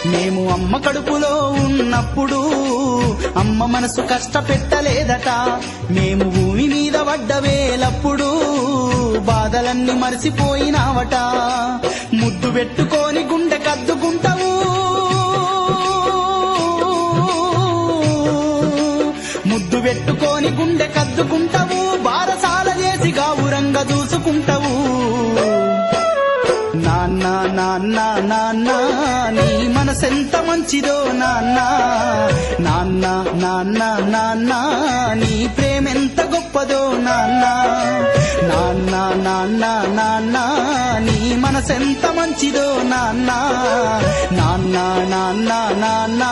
మేము అమ్మ కడుపులో ఉన్నప్పుడు అమ్మ మనసు కష్టపెట్టలేదట. మేము భూమి మీద పడ్డ వేలప్పుడు బాధలన్నీ మరిసిపోయినావట. ముద్దు పెట్టుకొని గుండె కద్దుకుంటావు, ముద్దు పెట్టుకొని గుండె కద్దుకుంటావు, బారసాల చేసి గావురంగా చూసుకుంటావు. నాన్న నాన్న నాన్న నీ మనసెంత మంచిదో నాన్న, నాన్న నాన్న నాన్న నీ ప్రేమెంత గొప్పదో నాన్న, నాన్న నాన్న నాన్న నీ మనసెంత మంచిదో నాన్న, నాన్న నాన్న నాన్న